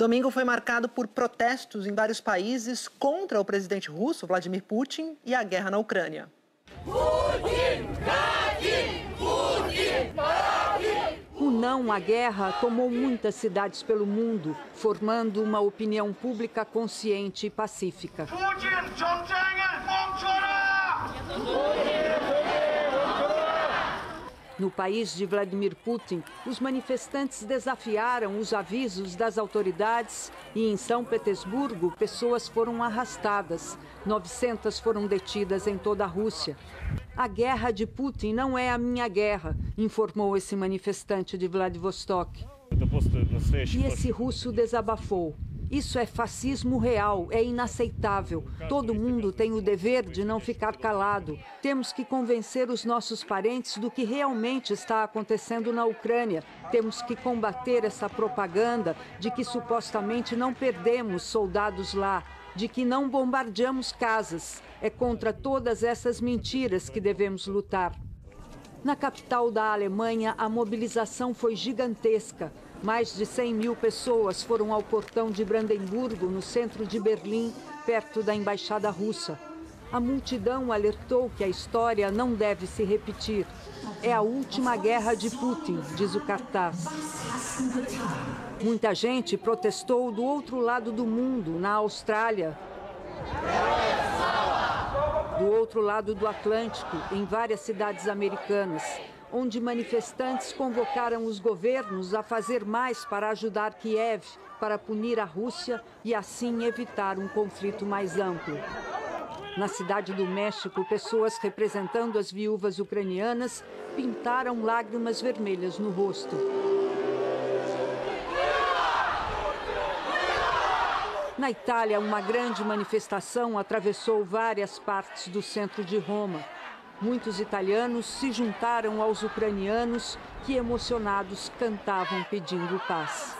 domingo foi marcado por protestos em vários países contra o presidente russo, Vladimir Putin, e a guerra na Ucrânia. O não à guerra tomou muitas cidades pelo mundo, formando uma opinião pública consciente e pacífica. No país de Vladimir Putin, os manifestantes desafiaram os avisos das autoridades e em São Petersburgo, pessoas foram arrastadas. 900 foram detidas em toda a Rússia. A guerra de Putin não é a minha guerra, informou esse manifestante de Vladivostok. E esse russo desabafou. Isso é fascismo real, é inaceitável. Todo mundo tem o dever de não ficar calado. Temos que convencer os nossos parentes do que realmente está acontecendo na Ucrânia. Temos que combater essa propaganda de que supostamente não perdemos soldados lá, de que não bombardeamos casas. É contra todas essas mentiras que devemos lutar. Na capital da Alemanha, a mobilização foi gigantesca. Mais de 100 mil pessoas foram ao portão de Brandemburgo, no centro de Berlim, perto da embaixada russa. A multidão alertou que a história não deve se repetir. É a última guerra de Putin, diz o cartaz. Muita gente protestou do outro lado do mundo, na Austrália. Do outro lado do Atlântico, em várias cidades americanas, onde manifestantes convocaram os governos a fazer mais para ajudar Kiev, para punir a Rússia e assim evitar um conflito mais amplo. Na cidade do México, pessoas representando as viúvas ucranianas pintaram lágrimas vermelhas no rosto. Na Itália, uma grande manifestação atravessou várias partes do centro de Roma. Muitos italianos se juntaram aos ucranianos que, emocionados, cantavam pedindo paz.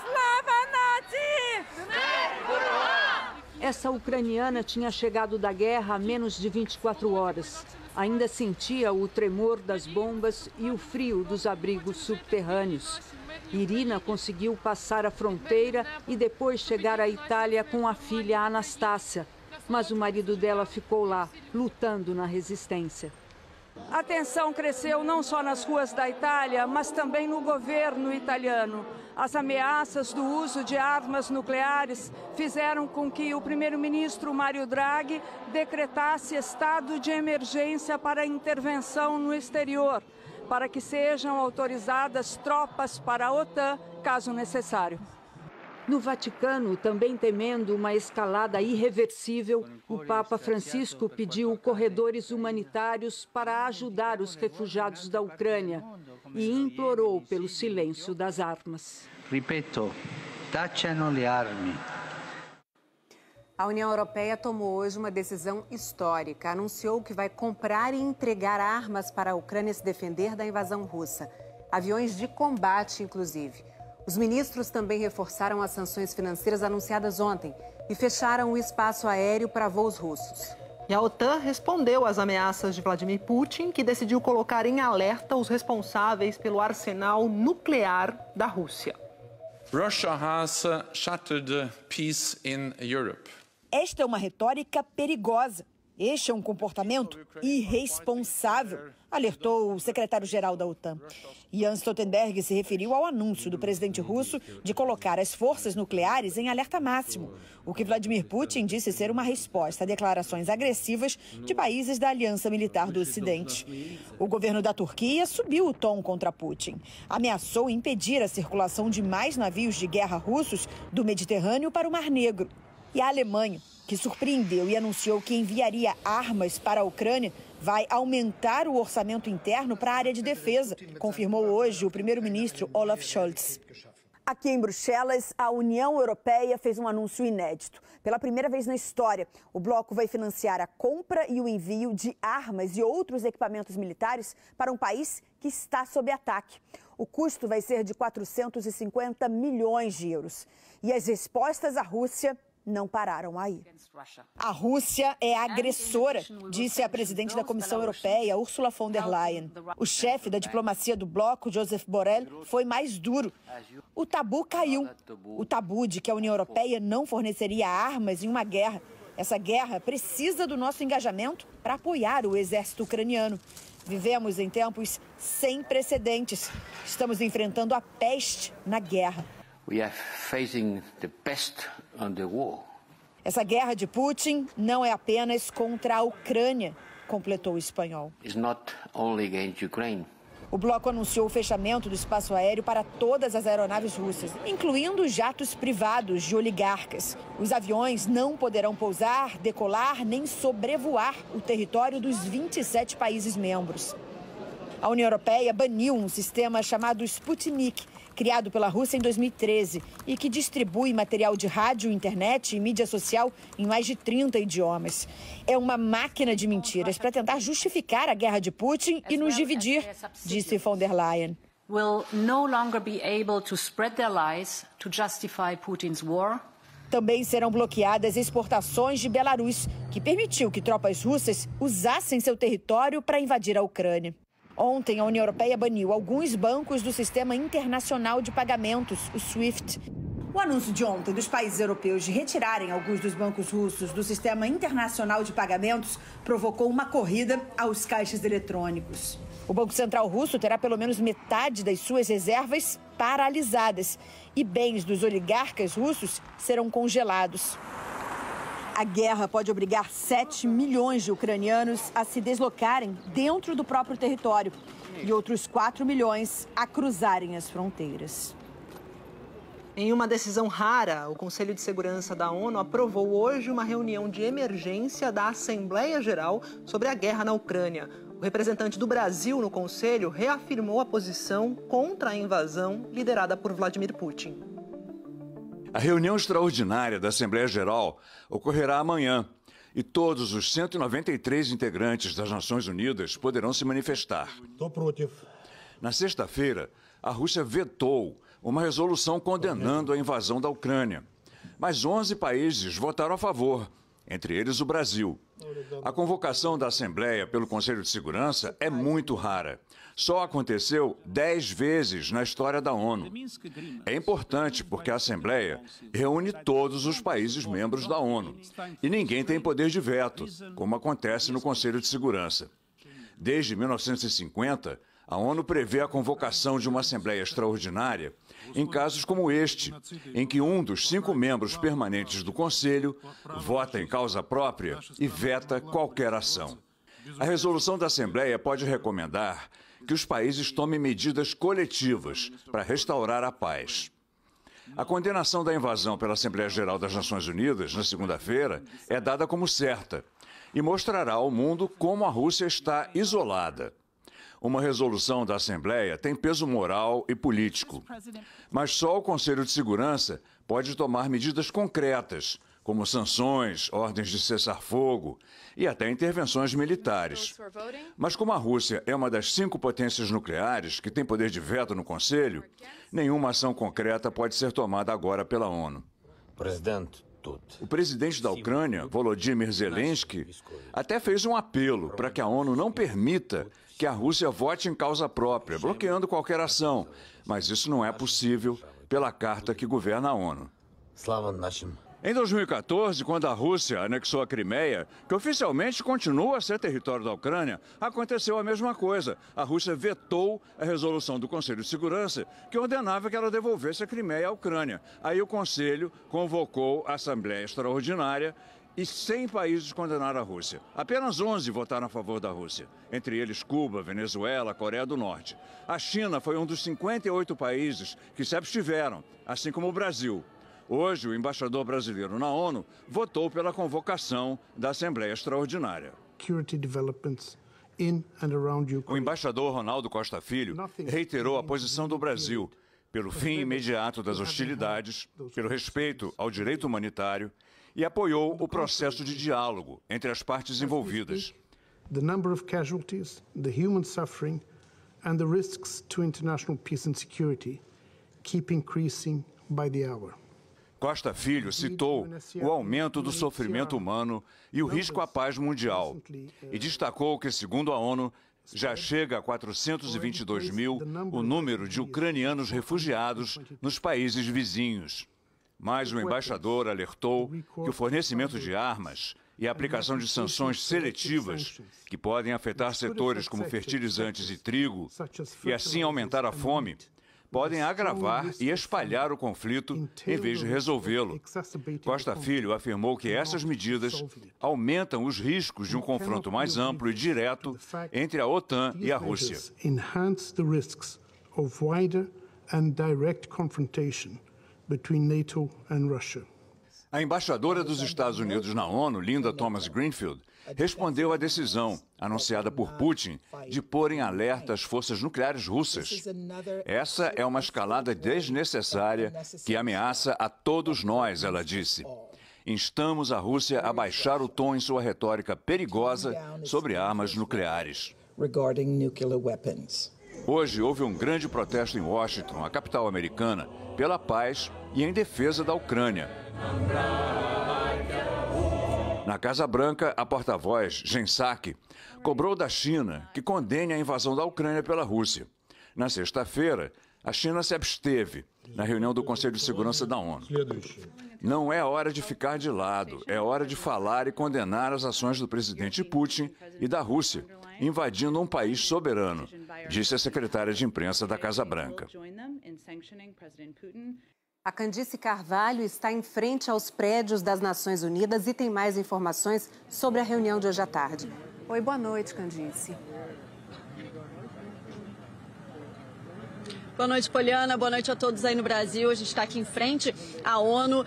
Essa ucraniana tinha chegado da guerra há menos de 24 horas. Ainda sentia o tremor das bombas e o frio dos abrigos subterrâneos. Irina conseguiu passar a fronteira e depois chegar à Itália com a filha Anastácia. Mas o marido dela ficou lá, lutando na resistência. A tensão cresceu não só nas ruas da Itália, mas também no governo italiano. As ameaças do uso de armas nucleares fizeram com que o primeiro-ministro Mario Draghi decretasse estado de emergência para intervenção no exterior, para que sejam autorizadas tropas para a OTAN, caso necessário. No Vaticano, também temendo uma escalada irreversível, o Papa Francisco pediu corredores humanitários para ajudar os refugiados da Ucrânia e implorou pelo silêncio das armas. Ripeto, tacciano le armi. A União Europeia tomou hoje uma decisão histórica. Anunciou que vai comprar e entregar armas para a Ucrânia se defender da invasão russa. Aviões de combate, inclusive. Os ministros também reforçaram as sanções financeiras anunciadas ontem e fecharam o espaço aéreo para voos russos. E a OTAN respondeu às ameaças de Vladimir Putin, que decidiu colocar em alerta os responsáveis pelo arsenal nuclear da Rússia. Russia has shattered peace in Europe. Esta é uma retórica perigosa. Este é um comportamento irresponsável, alertou o secretário-geral da OTAN. Jens Stoltenberg se referiu ao anúncio do presidente russo de colocar as forças nucleares em alerta máximo, o que Vladimir Putin disse ser uma resposta a declarações agressivas de países da Aliança Militar do Ocidente. O governo da Turquia subiu o tom contra Putin. Ameaçou impedir a circulação de mais navios de guerra russos do Mediterrâneo para o Mar Negro. E a Alemanha, que surpreendeu e anunciou que enviaria armas para a Ucrânia, vai aumentar o orçamento interno para a área de defesa, confirmou hoje o primeiro-ministro Olaf Scholz. Aqui em Bruxelas, a União Europeia fez um anúncio inédito. Pela primeira vez na história, o bloco vai financiar a compra e o envio de armas e outros equipamentos militares para um país que está sob ataque. O custo vai ser de 450 milhões de euros. E as respostas à Rússia não pararam aí. A Rússia é agressora, disse a presidente da Comissão Europeia, Ursula von der Leyen. O chefe da diplomacia do bloco, Josep Borrell, foi mais duro. O tabu caiu. O tabu de que a União Europeia não forneceria armas em uma guerra. Essa guerra precisa do nosso engajamento para apoiar o exército ucraniano. Vivemos em tempos sem precedentes. Estamos enfrentando a peste na guerra. We are facing the pest on the war. Essa guerra de Putin não é apenas contra a Ucrânia, completou o espanhol. It's not only against Ukraine. O bloco anunciou o fechamento do espaço aéreo para todas as aeronaves russas, incluindo jatos privados de oligarcas. Os aviões não poderão pousar, decolar nem sobrevoar o território dos 27 países membros. A União Europeia baniu um sistema chamado Sputnik, criado pela Rússia em 2013 e que distribui material de rádio, internet e mídia social em mais de 30 idiomas. É uma máquina de mentiras para tentar justificar a guerra de Putin e nos dividir, disse von der Leyen. Will no longer be able to spread their lies to justify Putin's war. Também serão bloqueadas exportações de Belarus, que permitiu que tropas russas usassem seu território para invadir a Ucrânia. Ontem, a União Europeia baniu alguns bancos do Sistema Internacional de Pagamentos, o SWIFT. O anúncio de ontem dos países europeus de retirarem alguns dos bancos russos do Sistema Internacional de Pagamentos provocou uma corrida aos caixas eletrônicos. O Banco Central russo terá pelo menos metade das suas reservas paralisadas e bens dos oligarcas russos serão congelados. A guerra pode obrigar 7 milhões de ucranianos a se deslocarem dentro do próprio território e outros 4 milhões a cruzarem as fronteiras. Em uma decisão rara, o Conselho de Segurança da ONU aprovou hoje uma reunião de emergência da Assembleia Geral sobre a guerra na Ucrânia. O representante do Brasil no Conselho reafirmou a posição contra a invasão liderada por Vladimir Putin. A reunião extraordinária da Assembleia Geral ocorrerá amanhã e todos os 193 integrantes das Nações Unidas poderão se manifestar. Na sexta-feira, a Rússia vetou uma resolução condenando a invasão da Ucrânia, mas 11 países votaram a favor, entre eles o Brasil. A convocação da Assembleia pelo Conselho de Segurança é muito rara. Só aconteceu 10 vezes na história da ONU. É importante porque a Assembleia reúne todos os países membros da ONU e ninguém tem poder de veto, como acontece no Conselho de Segurança. Desde 1950, a ONU prevê a convocação de uma Assembleia Extraordinária em casos como este, em que um dos 5 membros permanentes do Conselho vota em causa própria e veta qualquer ação. A resolução da Assembleia pode recomendar que os países tomem medidas coletivas para restaurar a paz. A condenação da invasão pela Assembleia Geral das Nações Unidas, na segunda-feira, é dada como certa e mostrará ao mundo como a Rússia está isolada. Uma resolução da Assembleia tem peso moral e político, mas só o Conselho de Segurança pode tomar medidas concretas, como sanções, ordens de cessar-fogo e até intervenções militares. Mas como a Rússia é uma das 5 potências nucleares que tem poder de veto no Conselho, nenhuma ação concreta pode ser tomada agora pela ONU. O presidente da Ucrânia, Volodymyr Zelensky, até fez um apelo para que a ONU não permita que a Rússia vote em causa própria, bloqueando qualquer ação. Mas isso não é possível pela carta que governa a ONU. Em 2014, quando a Rússia anexou a Crimeia, que oficialmente continua a ser território da Ucrânia, aconteceu a mesma coisa. A Rússia vetou a resolução do Conselho de Segurança que ordenava que ela devolvesse a Crimeia à Ucrânia. Aí o Conselho convocou a Assembleia Extraordinária e 100 países condenaram a Rússia. Apenas 11 votaram a favor da Rússia, entre eles Cuba, Venezuela, Coreia do Norte. A China foi um dos 58 países que se abstiveram, assim como o Brasil. Hoje, o embaixador brasileiro na ONU votou pela convocação da Assembleia Extraordinária. O embaixador Ronaldo Costa Filho reiterou a posição do Brasil pelo fim imediato das hostilidades, pelo respeito ao direito humanitário e apoiou o processo de diálogo entre as partes envolvidas. The number of casualties, the human suffering and the risks to international peace and security keep increasing by the hour. Costa Filho citou o aumento do sofrimento humano e o risco à paz mundial e destacou que, segundo a ONU, já chega a 422 mil o número de ucranianos refugiados nos países vizinhos. Mas o embaixador alertou que o fornecimento de armas e a aplicação de sanções seletivas, que podem afetar setores como fertilizantes e trigo, e assim aumentar a fome, podem agravar e espalhar o conflito em vez de resolvê-lo. Costa Filho afirmou que essas medidas aumentam os riscos de um confronto mais amplo e direto entre a OTAN e a Rússia. A embaixadora dos Estados Unidos na ONU, Linda Thomas-Greenfield, respondeu à decisão, anunciada por Putin, de pôr em alerta as forças nucleares russas. Essa é uma escalada desnecessária que ameaça a todos nós, ela disse. Instamos a Rússia a baixar o tom em sua retórica perigosa sobre armas nucleares. Hoje houve um grande protesto em Washington, a capital americana, pela paz e em defesa da Ucrânia. Na Casa Branca, a porta-voz, Jen Psaki, cobrou da China que condene a invasão da Ucrânia pela Rússia. Na sexta-feira, a China se absteve na reunião do Conselho de Segurança da ONU. Não é hora de ficar de lado, é hora de falar e condenar as ações do presidente Putin e da Rússia, invadindo um país soberano, disse a secretária de imprensa da Casa Branca. A Candice Carvalho está em frente aos prédios das Nações Unidas e tem mais informações sobre a reunião de hoje à tarde. Oi, boa noite, Candice. Boa noite, Poliana. Boa noite a todos aí no Brasil. A gente está aqui em frente à ONU.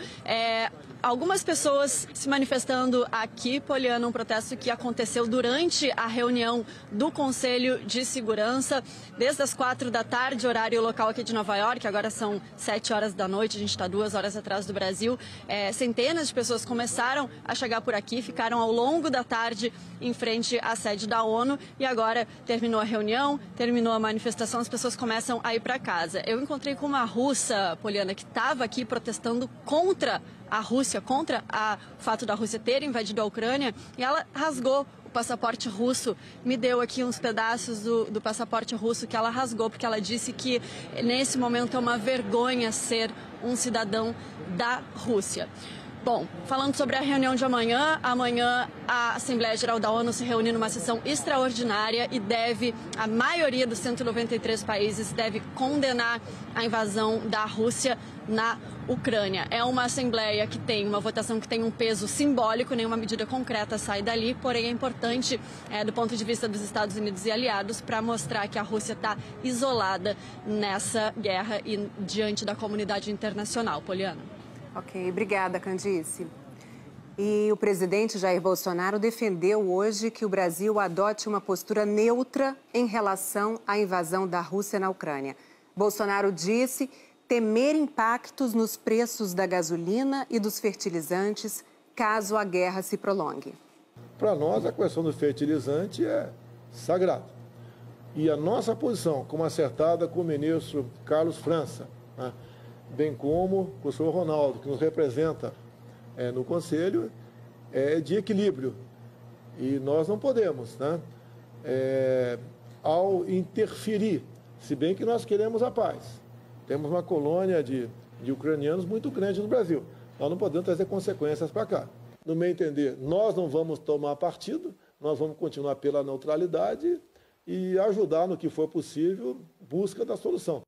Algumas pessoas se manifestando aqui, Poliana, um protesto que aconteceu durante a reunião do Conselho de Segurança, desde as 4 da tarde, horário local aqui de Nova York, agora são 7 horas da noite, a gente está 2 horas atrás do Brasil. Centenas de pessoas começaram a chegar por aqui, ficaram ao longo da tarde em frente à sede da ONU e agora terminou a reunião, terminou a manifestação, as pessoas começam a ir para casa. Eu encontrei com uma russa, Poliana, que estava aqui protestando contra a Rússia, contra o fato da Rússia ter invadido a Ucrânia, e ela rasgou o passaporte russo, me deu aqui uns pedaços do passaporte russo que ela rasgou, porque ela disse que nesse momento é uma vergonha ser um cidadão da Rússia. Bom, falando sobre a reunião de amanhã a Assembleia Geral da ONU se reúne numa sessão extraordinária e a maioria dos 193 países deve condenar a invasão da Rússia na Ucrânia. É uma Assembleia que tem uma votação que tem um peso simbólico, nenhuma medida concreta sai dali, porém é importante do ponto de vista dos Estados Unidos e aliados para mostrar que a Rússia está isolada nessa guerra e diante da comunidade internacional. Poliana. Ok, obrigada, Candice. E o presidente Jair Bolsonaro defendeu hoje que o Brasil adote uma postura neutra em relação à invasão da Rússia na Ucrânia. Bolsonaro disse temer impactos nos preços da gasolina e dos fertilizantes caso a guerra se prolongue. Para nós, a questão do fertilizante é sagrada. E a nossa posição, como acertada com o ministro Carlos França, né, bem como o professor Ronaldo, que nos representa no Conselho, é de equilíbrio. E nós não podemos, né, ao interferir, se bem que nós queremos a paz. Temos uma colônia de ucranianos muito grande no Brasil. Nós não podemos trazer consequências para cá. No meu entender, nós não vamos tomar partido, nós vamos continuar pela neutralidade e ajudar no que for possível, busca da solução.